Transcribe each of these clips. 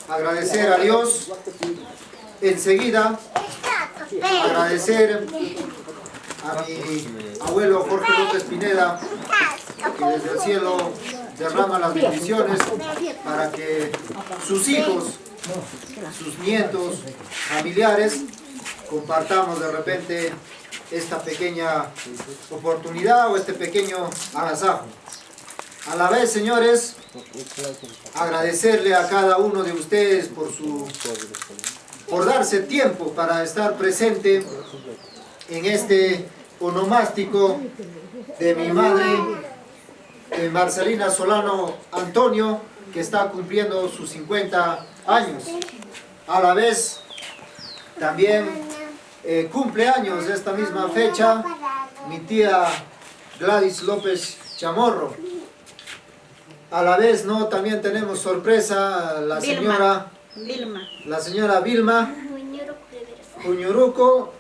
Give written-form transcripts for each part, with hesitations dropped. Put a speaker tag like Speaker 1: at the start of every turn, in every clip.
Speaker 1: agradecer a Dios. Enseguida, agradecer a mi abuelo Jorge López Pineda, que desde el cielo derrama las bendiciones para que sus hijos, sus nietos, familiares, compartamos de repente esta pequeña oportunidad o este pequeño agasajo. A la vez, señores, agradecerle a cada uno de ustedes por darse tiempo para estar presente en este onomástico de mi madre, Marcelina Solano Antonio, que está cumpliendo sus 50 años. A la vez, también cumple años de esta misma fecha mi tía Gladys López Chamorro. A la vez, ¿no? También tenemos sorpresa, la señora Vilma Puñuruco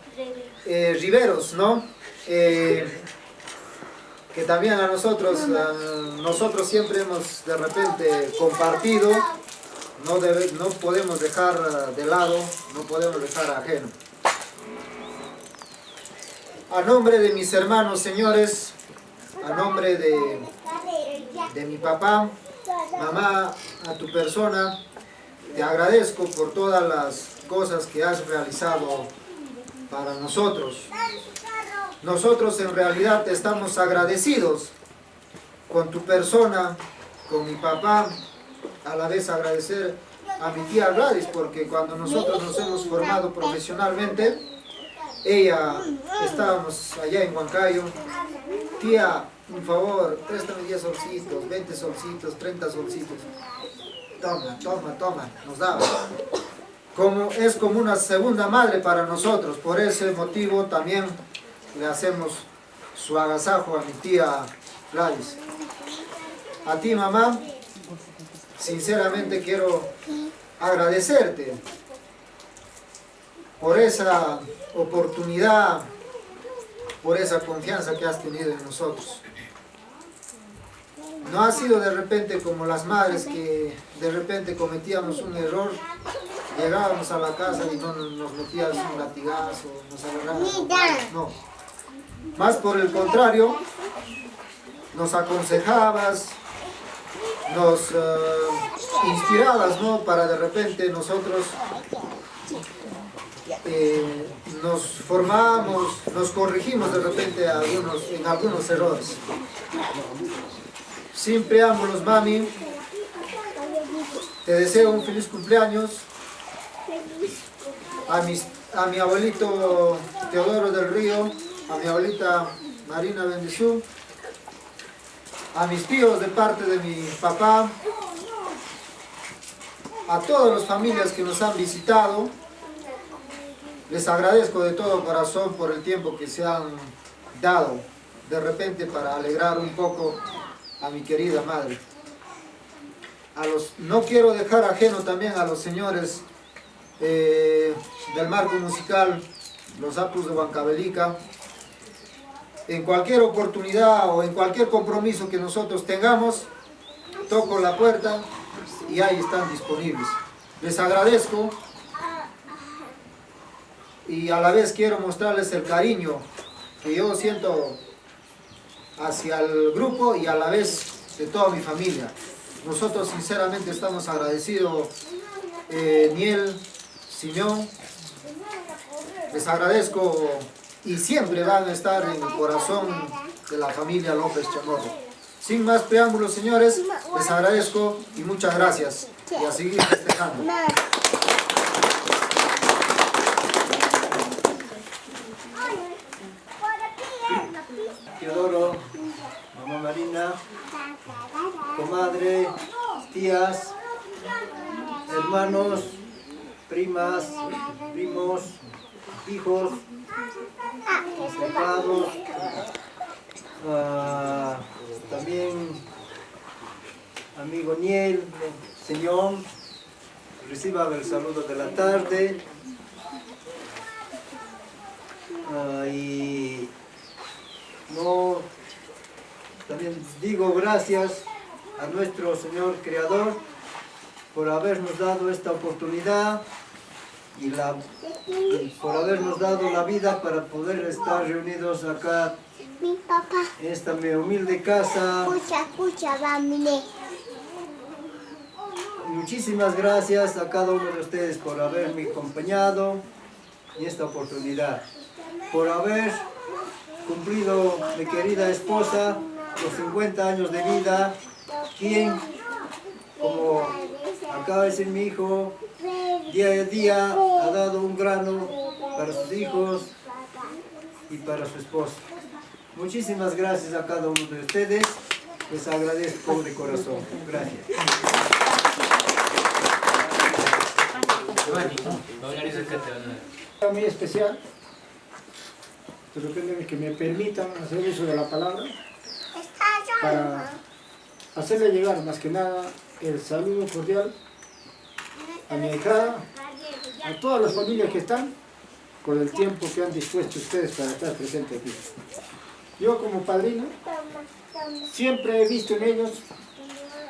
Speaker 1: Riveros, ¿no? Que también a nosotros siempre hemos de repente compartido, no podemos dejar de lado, no podemos dejar ajeno. A nombre de mis hermanos, señores, a nombre de mi papá, mamá, a tu persona, te agradezco por todas las cosas que has realizado para nosotros. Nosotros en realidad te estamos agradecidos con tu persona, con mi papá, a la vez agradecer a mi tía Gladys, porque cuando nosotros nos hemos formado profesionalmente, ella, estábamos allá en Huancayo, tía, por favor, préstame 10 solcitos, 20 solcitos, 30 solcitos. Toma, nos daba. Es como una segunda madre para nosotros, por ese motivo también le hacemos su agasajo a mi tía Gladys. A ti, mamá, sinceramente quiero agradecerte por esa oportunidad, por esa confianza que has tenido en nosotros. No ha sido de repente como las madres que de repente cometíamos un error, llegábamos a la casa y no nos metías un latigazo, nos agarrabas. No. Más por el contrario, nos aconsejabas, nos inspirabas, ¿no? Para de repente nosotros nos formamos, nos corregimos de repente en algunos errores. Sin preámbulos, mami, te deseo un feliz cumpleaños. A mi abuelito Teodoro del Río, a mi abuelita Marina Bendizú, a mis tíos de parte de mi papá, a todas las familias que nos han visitado, les agradezco de todo corazón por el tiempo que se han dado de repente para alegrar un poco a mi querida madre. No quiero dejar ajeno también a los señores del marco musical, los Apus de Huancavelica. En cualquier oportunidad o en cualquier compromiso que nosotros tengamos, toco la puerta y ahí están disponibles. Les agradezco y a la vez quiero mostrarles el cariño que yo siento hacia el grupo y a la vez de toda mi familia. Nosotros sinceramente estamos agradecidos, Niel, Simeón, les agradezco y siempre van a estar en el corazón de la familia López Chamorro. Sin más preámbulos, señores, les agradezco y muchas gracias y a seguir festejando.
Speaker 2: Teodoro, mamá Marina, comadre, tías, hermanos, primas, primos, hijos, hermanos, también amigo Niel, señor, reciba el saludo de la tarde. Y no, también digo gracias a nuestro Señor Creador por habernos dado esta oportunidad y por habernos dado la vida para poder estar reunidos acá en esta mi humilde casa. Muchísimas gracias a cada uno de ustedes por haberme acompañado en esta oportunidad, por haber cumplido mi querida esposa los 50 años de vida, quien, como acaba de decir mi hijo, día a día ha dado un grano para sus hijos y para su esposa. Muchísimas gracias a cada uno de ustedes, les agradezco de corazón. Gracias.
Speaker 3: Muy especial, de repente que me permitan hacer uso de la palabra para hacerle llegar más que nada el saludo cordial a mi ahijada, a todas las familias que están, por el tiempo que han dispuesto ustedes para estar presentes aquí. Yo como padrino siempre he visto en ellos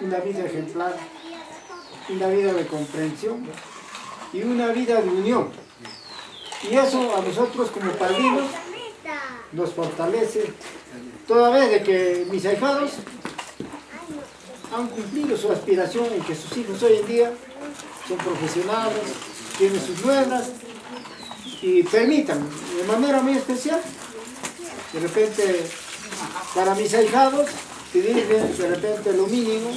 Speaker 3: una vida ejemplar, una vida de comprensión y una vida de unión. Y eso a nosotros como padrinos nos fortalece, toda vez de que mis ahijados han cumplido su aspiración en que sus hijos hoy en día son profesionales, tienen sus nuevas y permitan de manera muy especial, de repente para mis ahijados, pedirles de repente lo mínimo,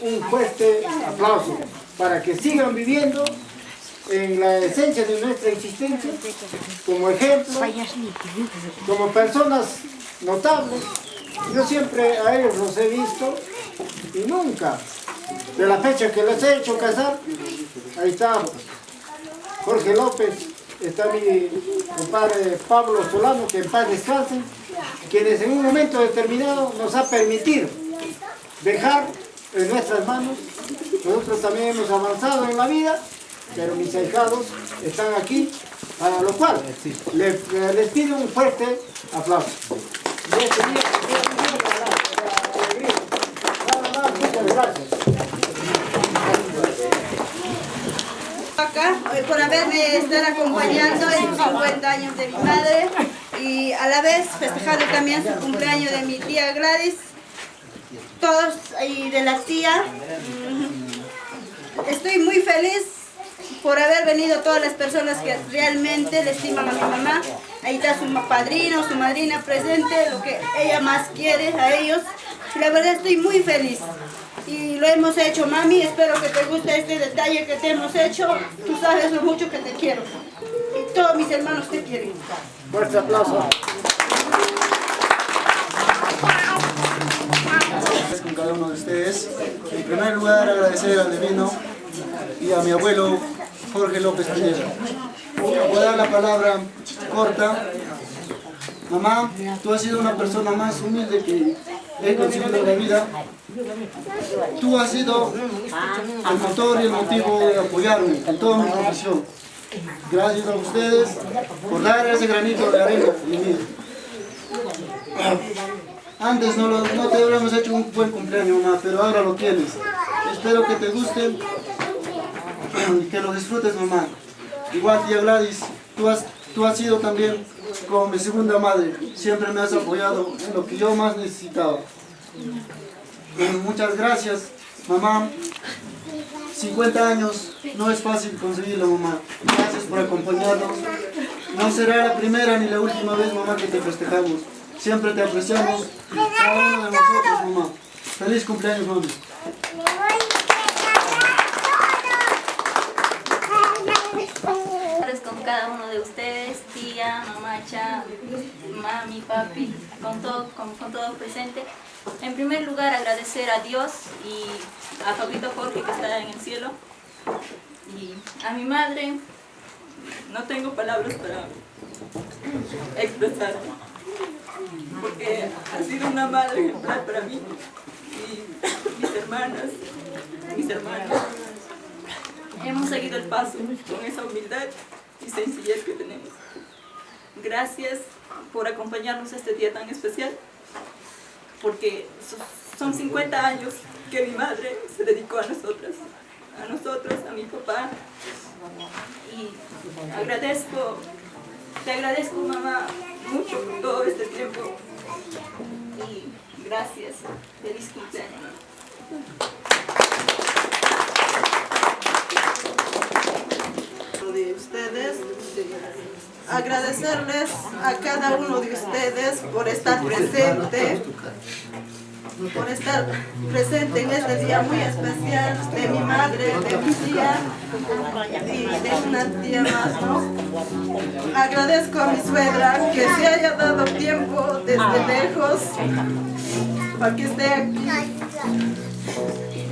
Speaker 3: un fuerte aplauso para que sigan viviendo en la esencia de nuestra existencia, como ejemplo, como personas notables. Yo siempre a ellos los he visto y nunca, de la fecha que les he hecho casar, ahí está Jorge López, está mi compadre Pablo Solano, que en paz descansen, quienes en un momento determinado nos ha permitido dejar en nuestras manos. Nosotros también hemos avanzado en la vida, pero mis ahijados están aquí, para lo cual les pido un fuerte aplauso. Muchas gracias.
Speaker 4: Acá, por haberme estar acompañando en los 50 años de mi madre y a la vez festejando también su cumpleaños de mi tía Gladys, todos y de la tía. Estoy muy feliz por haber venido todas las personas que realmente le estiman a mi mamá. Ahí está su padrino, su madrina presente, lo que ella más quiere a ellos. Y la verdad estoy muy feliz. Y lo hemos hecho, mami. Espero que te guste este detalle que te hemos hecho. Tú sabes lo mucho que te quiero. Y todos mis hermanos te quieren.
Speaker 3: Fuerte aplauso.
Speaker 5: Con cada uno de ustedes. En primer lugar, agradecer al divino y a mi abuelo Jorge López Pineda. Voy a dar la palabra corta. Mamá, tú has sido una persona más humilde que he conocido en la vida. Tú has sido el motor y el motivo de apoyarme en toda mi profesión. Gracias a ustedes por dar ese granito de arena en mi vida. Antes no te habríamos hecho un buen cumpleaños, mamá, pero ahora lo tienes. Espero que te guste y que lo disfrutes, mamá. Igual, tía Gladys, tú has sido también como mi segunda madre. Siempre me has apoyado en lo que yo más necesitaba. Muchas gracias, mamá. 50 años no es fácil conseguirlo, mamá. Gracias por acompañarnos. No será la primera ni la última vez, mamá, que te festejamos. Siempre te apreciamos, cada uno de nosotros, mamá. Feliz cumpleaños, mami.
Speaker 6: Con cada uno de ustedes, tía, mamacha, mami, papi, con todo presente. En primer lugar, agradecer a Dios y a Pablito Jorge, que está en el cielo, y a mi madre. No tengo palabras para expresar, porque ha sido una madre ejemplar para mí y mis hermanas, mis hermanos. Hemos seguido el paso con esa humildad y sencillez que tenemos. Gracias por acompañarnos este día tan especial, porque son 50 años que mi madre se dedicó a nosotras. a nosotros, a mi papá. Y te agradezco, mamá, mucho por todo este tiempo. Y gracias. Feliz cumpleaños.
Speaker 4: De ustedes, agradecerles a cada uno de ustedes por estar presente en este día muy especial de mi madre, de mi tía y de una tía más, ¿no? Agradezco a mi suegra que se haya dado tiempo desde lejos para que esté aquí.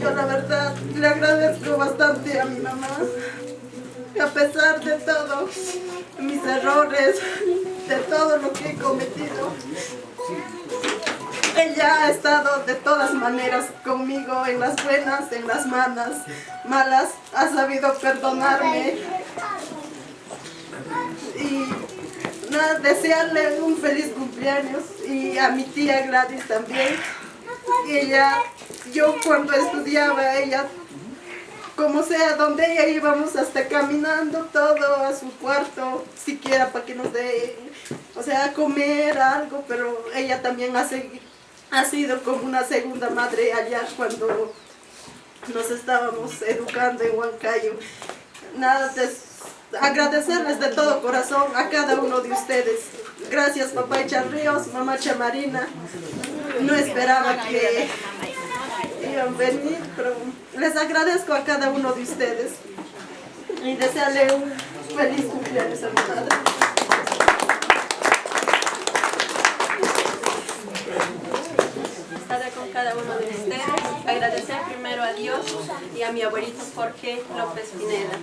Speaker 4: Yo la verdad le agradezco bastante a mi mamá. A pesar de todos mis errores, de todo lo que he cometido, ella ha estado de todas maneras conmigo, en las buenas, en las malas, ha sabido perdonarme. Y nada, desearle un feliz cumpleaños, y a mi tía Gladys también. Yo cuando estudiaba, ella, como sea, donde ella íbamos hasta caminando todo a su cuarto, siquiera para que nos dé, o sea, comer algo, pero ella también ha sido como una segunda madre allá cuando nos estábamos educando en Huancayo. Nada, agradecerles de todo corazón a cada uno de ustedes. Gracias, papá Echarríos, mamá Chamarina. No esperaba que iban a venir, pero les agradezco a cada uno de ustedes y desearle un feliz cumpleaños a mi madre.
Speaker 7: Estar con cada uno de ustedes, agradecer primero a Dios y a mi abuelito Jorge López Pineda.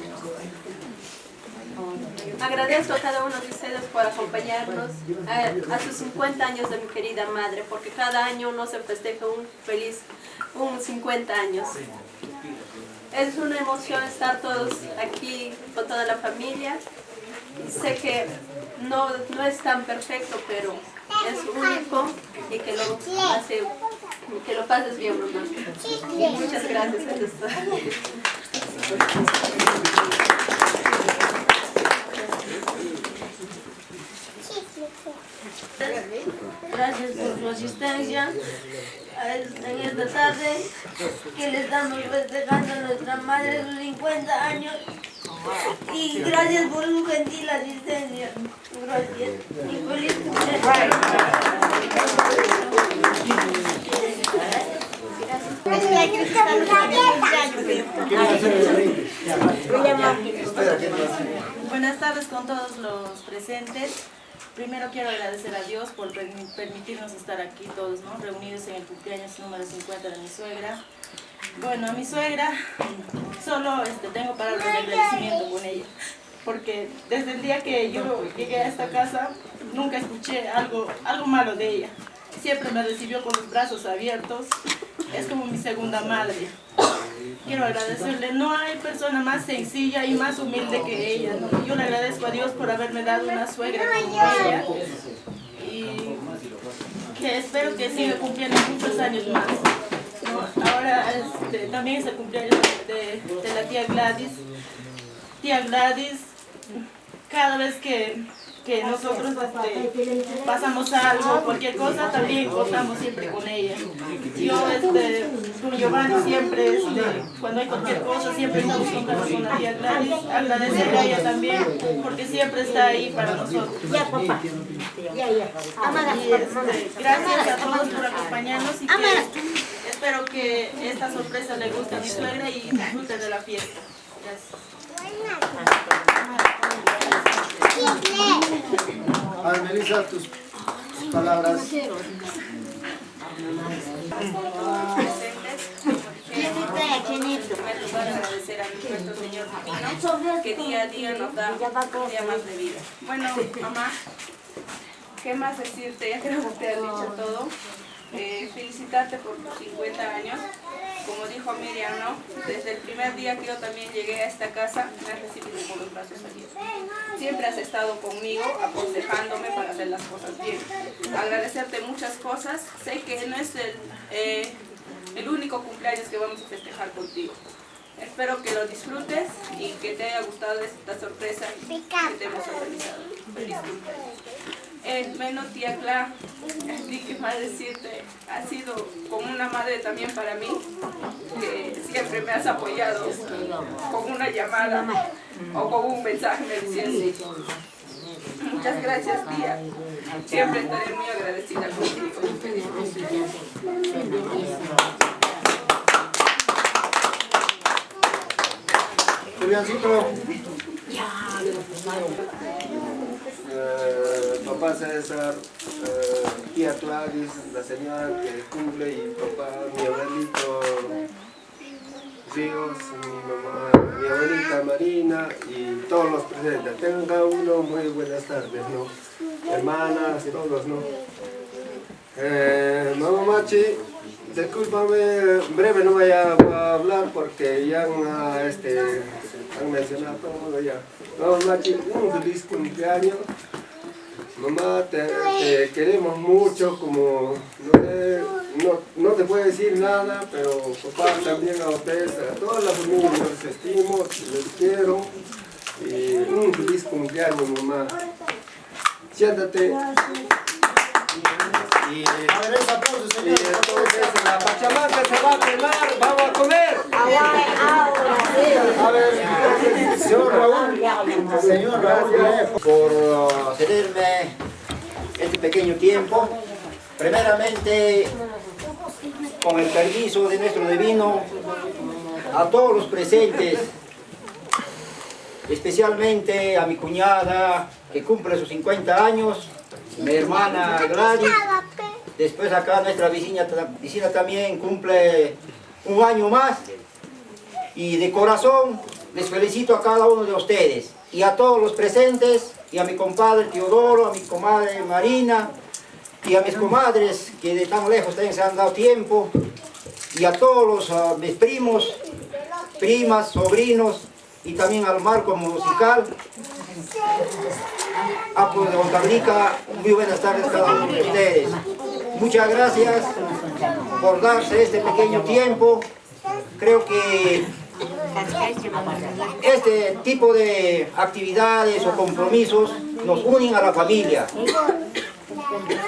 Speaker 7: Agradezco a cada uno de ustedes por acompañarnos a sus 50 años de mi querida madre, porque cada año uno se festeja un 50 años. Es una emoción estar todos aquí con toda la familia. Sé que no es tan perfecto, pero es único y que lo pases bien, mamá. Muchas gracias.
Speaker 8: Gracias por su asistencia en esta tarde que le estamos festejando a nuestra madre sus 50 años, y gracias por su gentil asistencia. Gracias y feliz cumpleaños.
Speaker 9: Buenas tardes con todos los presentes. Primero quiero agradecer a Dios por permitirnos estar aquí todos, ¿no?, reunidos en el cumpleaños número 50 de mi suegra. Bueno, a mi suegra solo tengo palabras de agradecimiento con ella, porque desde el día que yo llegué a esta casa nunca escuché algo malo de ella. Siempre me recibió con los brazos abiertos. Es como mi segunda madre. Quiero agradecerle, no hay persona más sencilla y más humilde que ella, ¿no? Yo le agradezco a Dios por haberme dado una suegra como ella, y que espero que siga cumpliendo muchos años más, ¿no? Ahora también es el cumpleaños de la tía Gladys. Tía Gladys, cada vez que nosotros pasamos algo, cualquier cosa, también contamos siempre con ella. Yo con Giovanni siempre, cuando hay cualquier cosa, siempre estamos contando con la tía Gladys. Agradecerle a ella también, porque siempre está ahí para nosotros. Y gracias a todos por acompañarnos, y que espero que esta sorpresa le guste a mi suegra y disfruten de la fiesta. Gracias.
Speaker 1: A ver, Melissa, tus palabras.
Speaker 6: En primer lugar, agradecer a nuestro Señor Divino, que día a día nos da un día más de vida. Bueno, mamá, ¿qué más decirte? Ya creo que te has dicho todo. Felicitarte por tus 50 años. Como dijo Miriam, ¿no? Desde el primer día que yo también llegué a esta casa, me has recibido con los brazos abiertos. Siempre has estado conmigo, aconsejándome para hacer las cosas bien. Agradecerte muchas cosas. Sé que no es el único cumpleaños que vamos a festejar contigo. Espero que lo disfrutes y que te haya gustado esta sorpresa que te hemos organizado. Feliz cumpleaños. Menos tía Cla, ¿qué más decirte? Ha sido como una madre también para mí, que siempre me has apoyado con una llamada o con un mensaje me decías. Muchas gracias, tía. Siempre estaré muy agradecida contigo.
Speaker 1: Juliancito.
Speaker 10: Papá César, tía Gladys, la señora que cumple, y papá, mi abuelito Ríos, mi abuelita Marina y todos los presentes. Tengan cada uno muy buenas tardes, ¿no? Hermanas, todos, ¿no? Mamá Machi, discúlpame, breve no voy a hablar porque ya han mencionado todo ya. Mamá Machi, un feliz cumpleaños. Mamá, te queremos mucho, como no te puedo decir nada, pero papá también a ustedes, a toda la familia los estimo, les quiero, y un feliz cumpleaños, mamá. Siéntate. Y entonces la pachamaca se va a quemar, vamos a comer.
Speaker 1: A ver, señor Raúl,
Speaker 11: por cederme este pequeño tiempo. Primeramente, con el permiso de nuestro divino, a todos los presentes, especialmente a mi cuñada que cumple sus 50 años, mi hermana Gladys, después acá nuestra vecina también cumple un año más, y de corazón les felicito a cada uno de ustedes y a todos los presentes, y a mi compadre Teodoro, a mi comadre Marina y a mis comadres que de tan lejos también se han dado tiempo, y a todos los mis primos, primas, sobrinos, y también al marco musical. Pues de Montabrica, muy buenas tardes a cada uno de ustedes. Muchas gracias por darse este pequeño tiempo. Creo que este tipo de actividades o compromisos nos unen a la familia.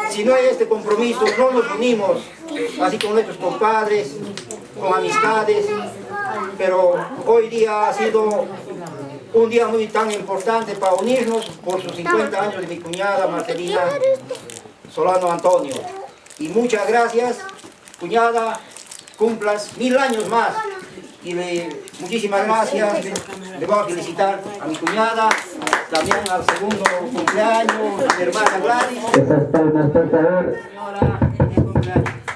Speaker 11: Si no hay este compromiso, no nos unimos, así con nuestros compadres, con amistades. Pero hoy día ha sido un día muy tan importante para unirnos por sus 50 años de mi cuñada Marcelina Solano Antonio. Y muchas gracias, cuñada, cumplas 1000 años más. Y muchísimas gracias, le vamos a felicitar a mi cuñada, también al segundo cumpleaños, a mi hermana Gladys. Señora,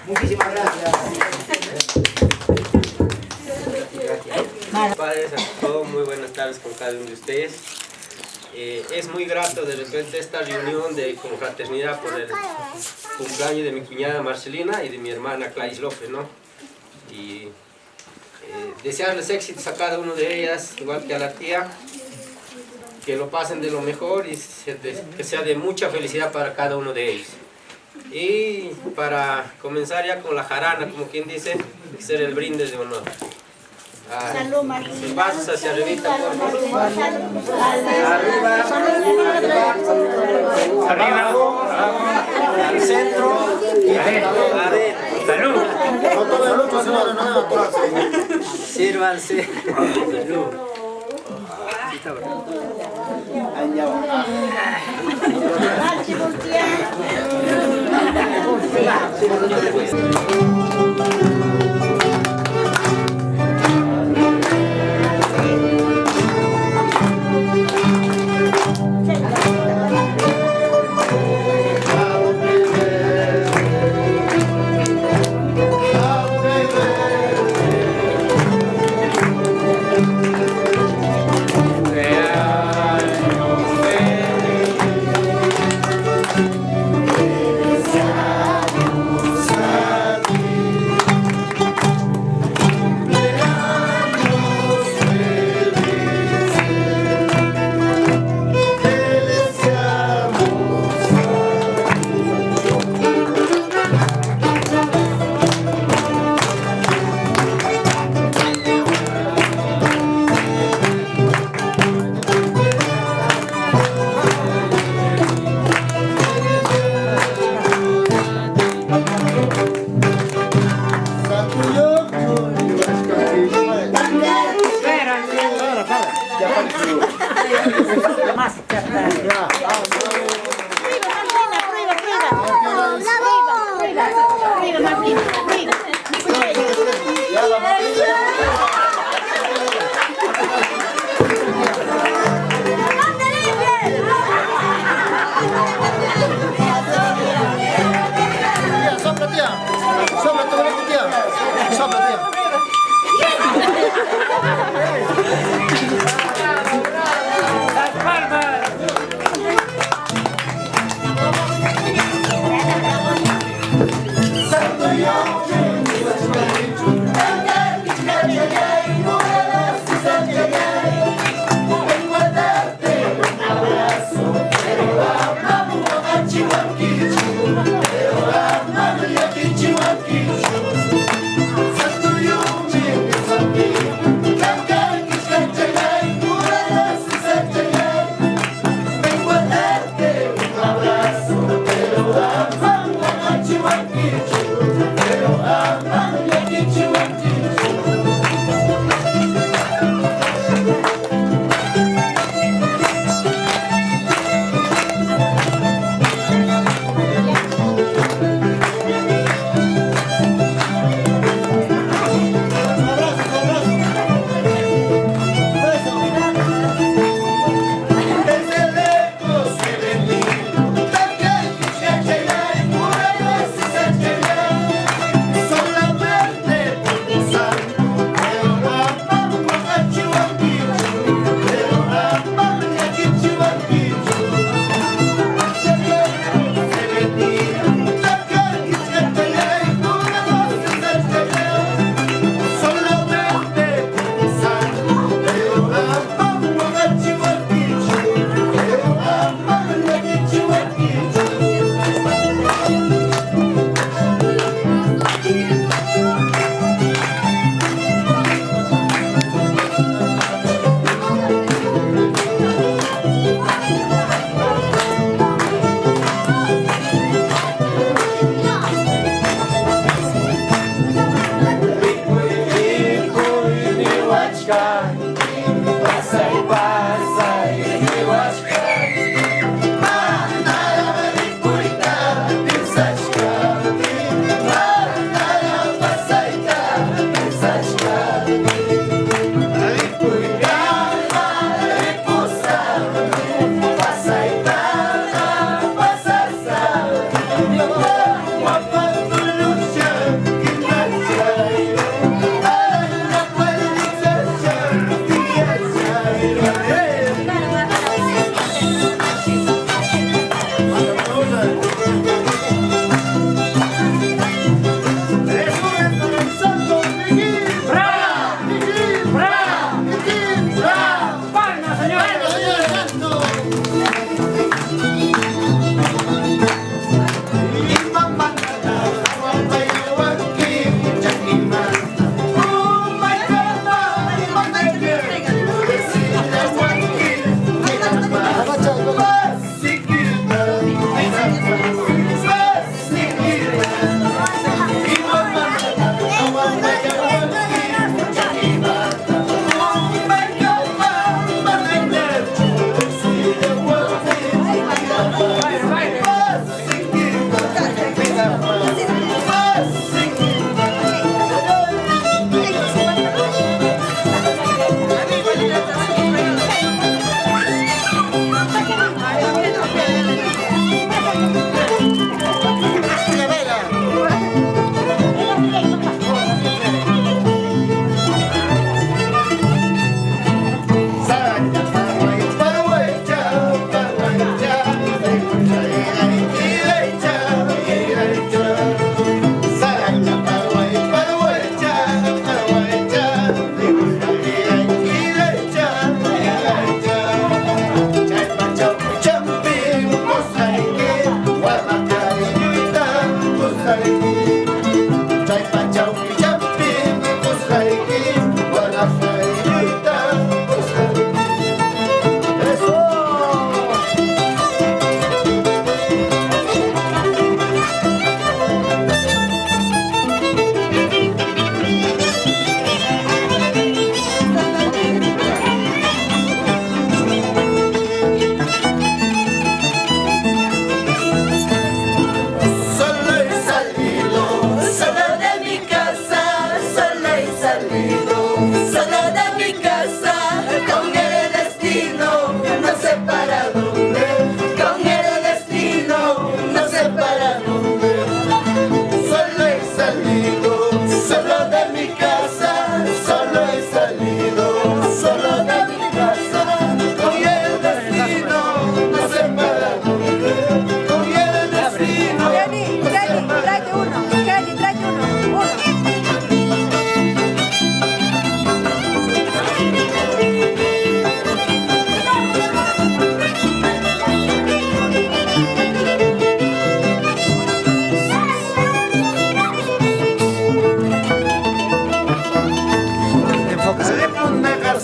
Speaker 11: muchísimas gracias.
Speaker 12: Padres, a todos, muy buenas tardes con cada uno de ustedes. Es muy grato de repente esta reunión de confraternidad por el cumpleaños de mi cuñada Marcelina y de mi hermana Gladys López, ¿no? Y desearles éxitos a cada uno de ellas, igual que a la tía, que lo pasen de lo mejor y que sea de mucha felicidad para cada uno de ellos. Y para comenzar ya con la jarana, como quien dice, hacer el brindis de honor.
Speaker 4: Salud, María.
Speaker 12: Vasos hacia arribita, por favor. Arriba, al centro y adentro. Salud.
Speaker 1: Con todo el otro, señora, no me atorarse.
Speaker 12: Sírvanse.
Speaker 1: Sopla, tía. Sopla, tu bonito, tía. Sopla, tía.
Speaker 3: Las palmas.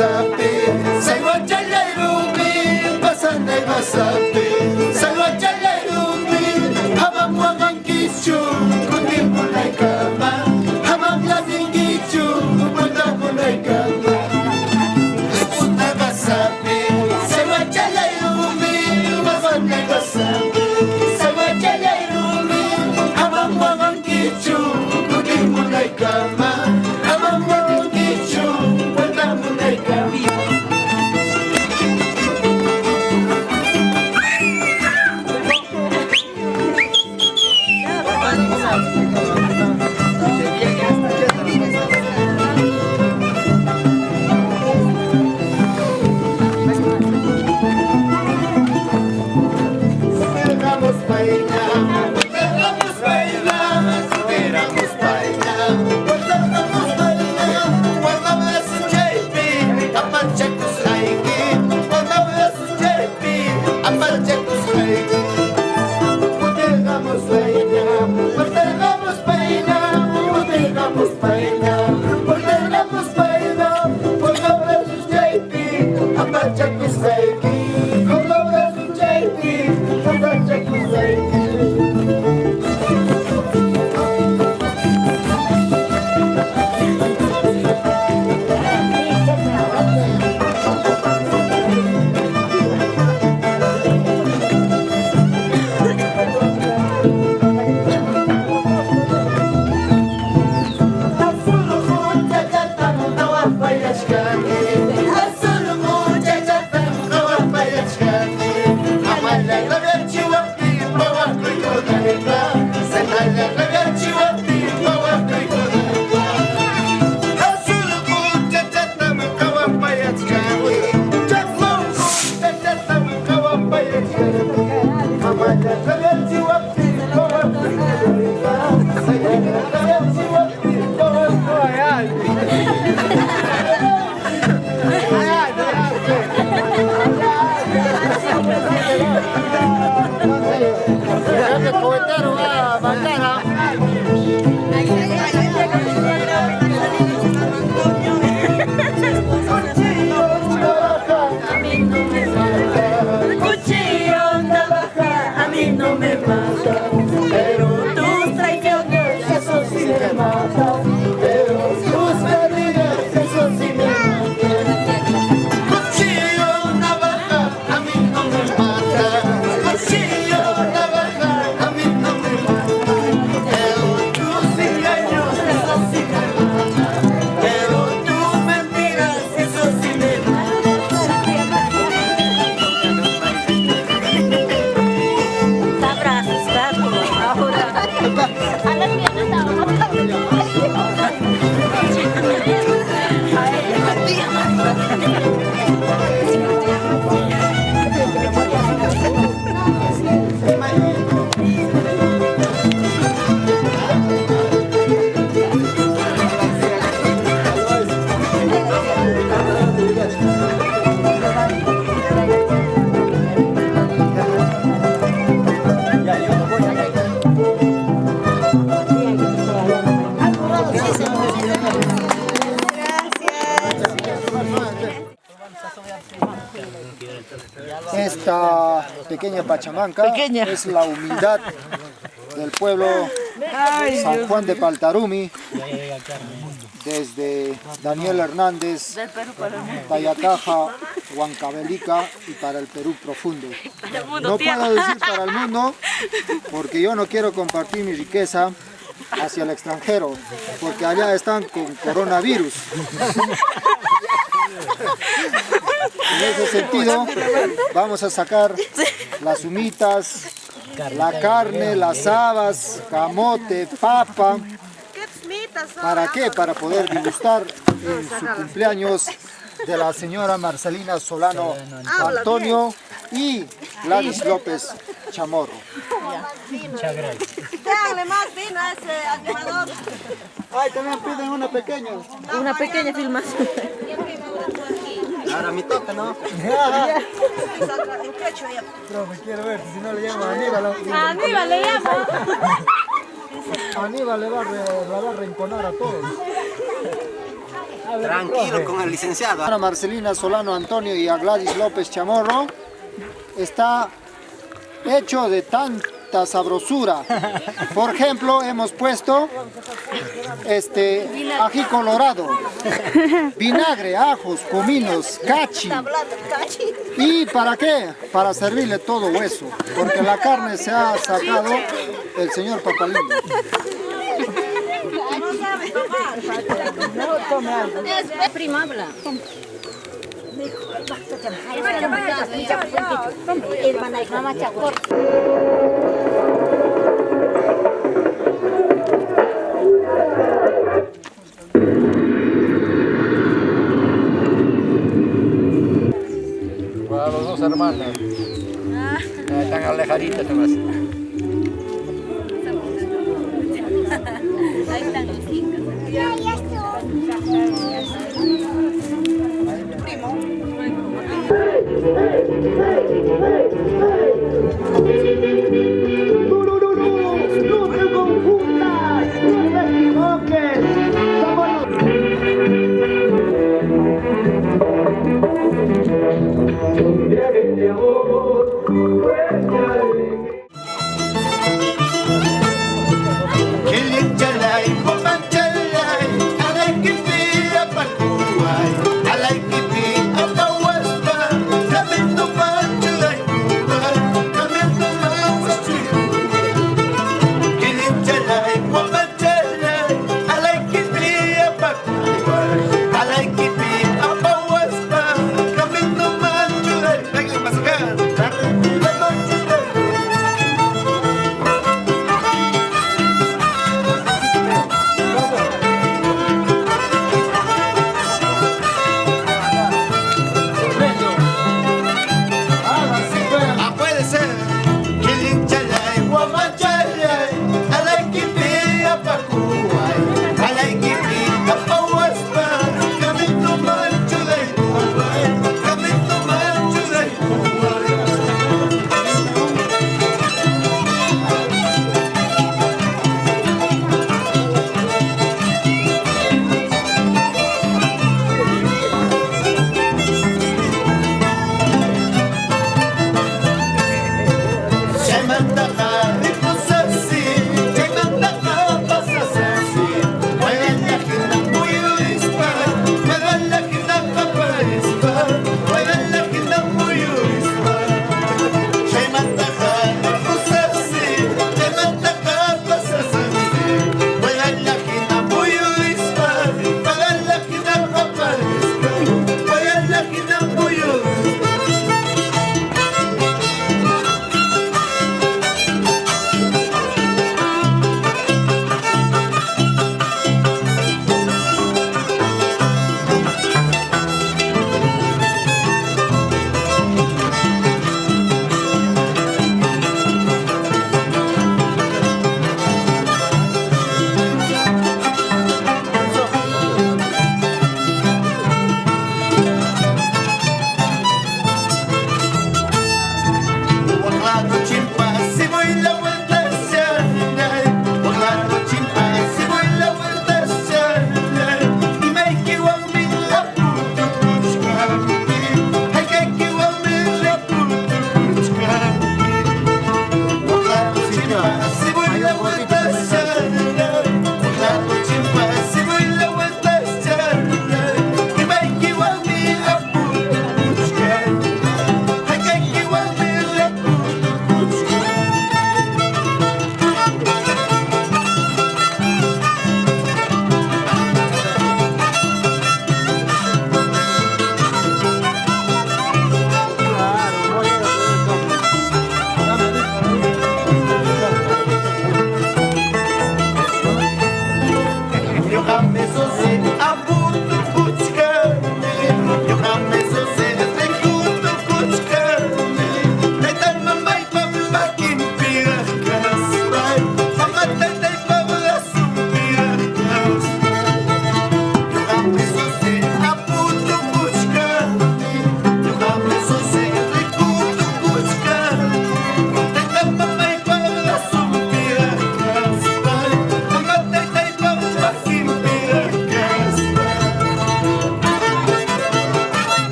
Speaker 13: wasapi, Salwachalairubi, Pasandai wasapi, Salwachalairubi, Hamam wamankichu, Kutimulai kama, Hamam latingichu, Kutamulai kama. Puta wasapi, Salwachalairubi, Pasandai wasapi, Salwachalairubi, Hamam wamankichu, Kutimulai kama, Hamam wamankichu, Kutamulai kama.
Speaker 1: Esta pequeña pachamanca es la humildad del pueblo San Juan de Paltarumi, desde Daniel Hernández, Tayacaja, Huancavelica y para el Perú profundo. No puedo decir para el mundo porque yo no quiero compartir mi riqueza hacia el extranjero, porque allá están con coronavirus. En ese sentido, vamos a sacar las humitas, la carne, las habas, camote, papa. ¿Para qué? Para poder degustar en su cumpleaños de la señora Marcelina Solano Antonio y Gladys López Chamorro.
Speaker 4: Déjale más vino a ese animador.
Speaker 1: Ay, también piden una pequeña.
Speaker 7: Una pequeña filmación.
Speaker 1: Ahora mi toca, ¿no? No, me quiero ver, si no le llamo a Aníbal.
Speaker 7: A Aníbal le llamo.
Speaker 1: Aníbal le va a reenconar a todos.
Speaker 12: Tranquilo con el licenciado.
Speaker 1: A Marcelina Solano Antonio y a Gladys López Chamorro está hecho de tanta sabrosura. Por ejemplo, hemos puesto ají colorado, vinagre, ajos, cominos, cachi. ¿Y para qué? Para servirle todo hueso, porque la carne se ha sacado el señor Papalindo.
Speaker 14: Prima habla.
Speaker 15: Para los dos hermanos. Están alejaditas nomás.
Speaker 14: Ahí están los chicos.
Speaker 13: No te confundas, no te equivoques. Come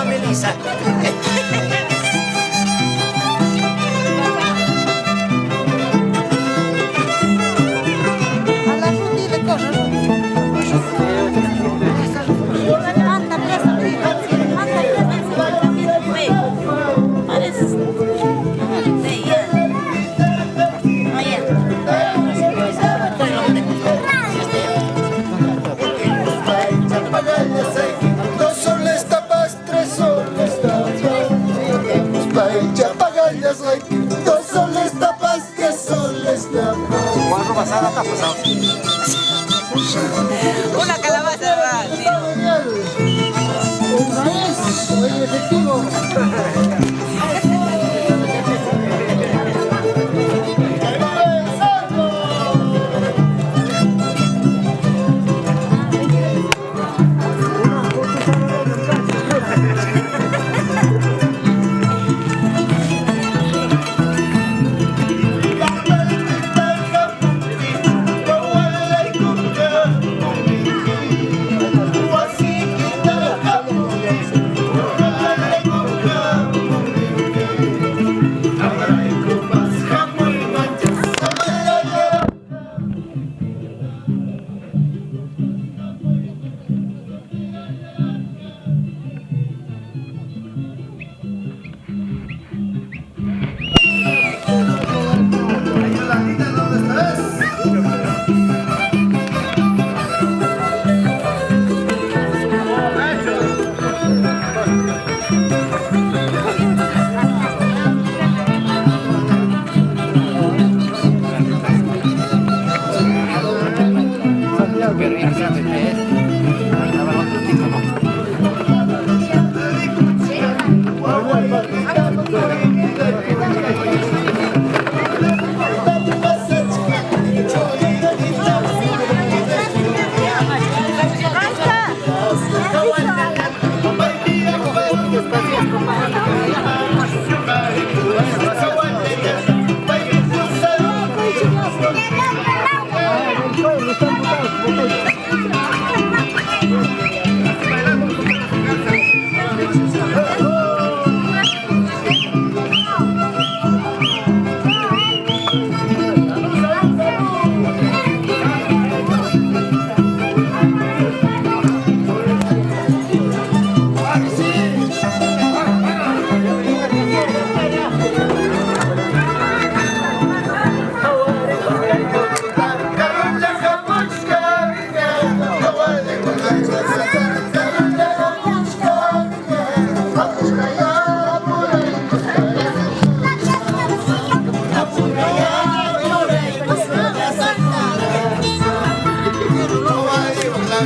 Speaker 16: Melissa.
Speaker 17: Dos soles tapas, tres soles tapas. Ya pagallas hay. Dos soles tapas, tres soles tapas.
Speaker 16: ¿Cuándo pasada está pasado? Una calabaza va.
Speaker 17: Un maíz, muy efectivo.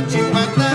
Speaker 17: Chimata